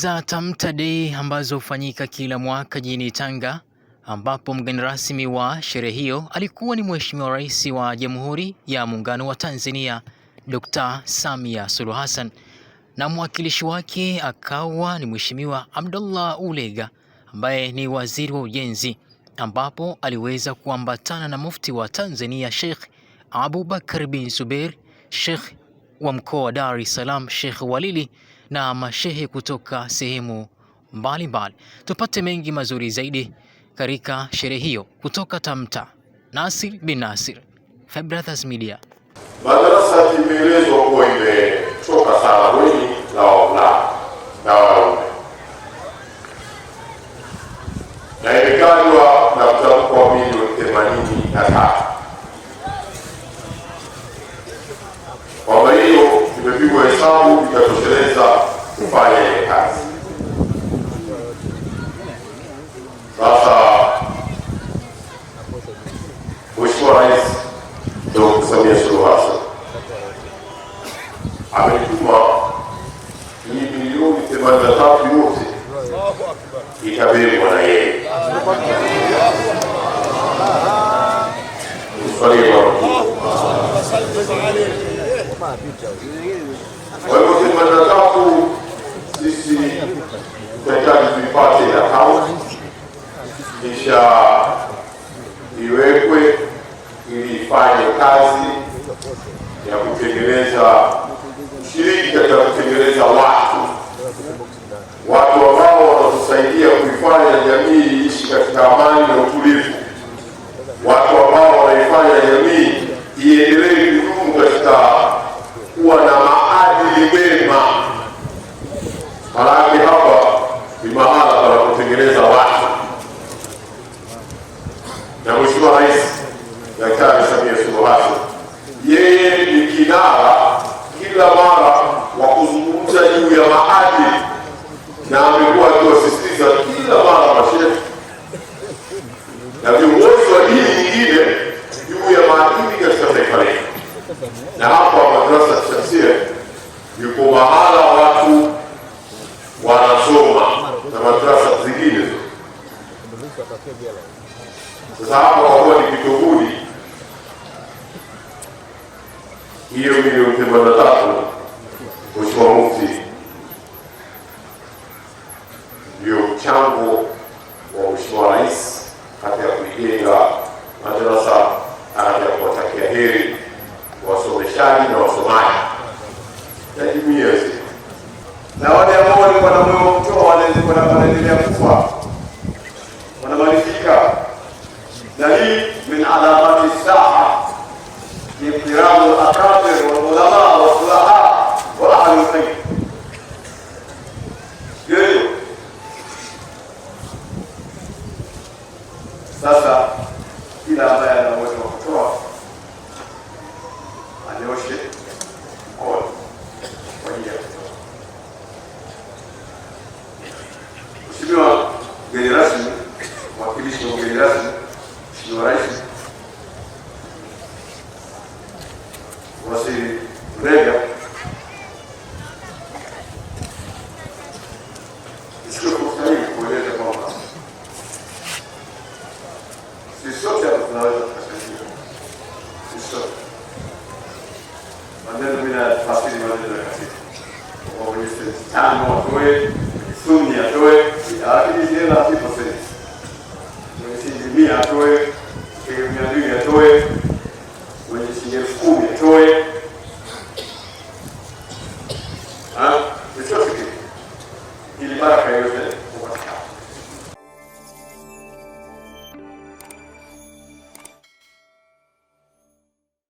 za Tamta Day ambazo hufanyika kila mwaka jijini Tanga, ambapo mgeni rasmi wa sherehe hiyo alikuwa ni Mheshimiwa Rais wa Jamhuri ya Muungano wa Tanzania Dr. Samia Suluhu Hassan, na mwakilishi wake akawa ni Mheshimiwa Abdullah Ulega ambaye ni Waziri wa Ujenzi, ambapo aliweza kuambatana na Mufti wa Tanzania Sheikh Abubakar bin Zubeir, Sheikh wa mkoa wa Dar es Salaam Sheikh Walili na mashehe kutoka sehemu mbalimbali. Tupate mengi mazuri zaidi katika sherehe hiyo kutoka Tamta. Nasir bin Nasir, Five Brothers Media. Madrasa imeelezwa kuwa imetoka sana wengi na wavulana na wanaume, na imekaliwa na kutamkwa milioni 83. Kwa hiyo imepigwa hesabu ikatosheleza kufanya ile kazi. Sasa Mheshimiwa Rais Dr. Samia Suluhu Hassan ametuma hii milioni 83 yote ikabebwa na yeye. Kwa hivyo 83 sisi tunahitaji tuipate ya kaunti kisha iwekwe ili ifanye kazi ya kutengeneza, shiriki katika kutengeneza watu ambao watatusaidia kuifanya jamii iishi katika amani na utulivu, watu ambao wanaifanya jamii iendelee kudumu katika kuwa na maadili mema. Maana hapa ni mahala pa kutengeneza watu, na Mheshimiwa Rais Daktari Samia Suluhu Hassan yeye ni kinara kila mara wa kuzungumza juu ya maadili, na amekuwa akiwasisitiza kila mara mashehe na viongozi wa dini nyingine juu ya maadili katika taifa letu. Na hapa madrasa Shamsia yuko mahala watu wanasoma na madrasa zingine. Sasa hapa kwa kuwa ni kitunguni, hiyo milioni 83 Mheshimiwa Mufti ndio mchango wa Mheshimiwa Rais katika kujenga madrasa, katika kuwatakia heri wasomeshaji na wasomaji na jumuiya nzima, na wale ambao walikuwa na moyo wa kutoa wanaendelea kufa, wanamalizika. Na hii min alamati saa ihtiramu al-akabir wal ulama wal fuqaha wa ahlul khair. Sasa kila ambaye ana moyo wa kutoa anyoshe mkono kwa ajili ya kutoa. Mheshimiwa mgeni rasmi, mwakilishi wa mgeni rasmi, Mheshimiwa Rais, Waziri Ulega, nichukue fursa hii kueleza kwamba sisi sote hapa tunaweza tukasaidia. Sisi sote maneno bila tafsiri, maneno ya katika kwa mwenye tano watoe, Sunni atoe, lakini zile na sipo sasa. Mwenye shilingi 100 atoe, shilingi 200 atoe, mwenye shilingi 10,000 atoe. Chochote kile ili baraka yote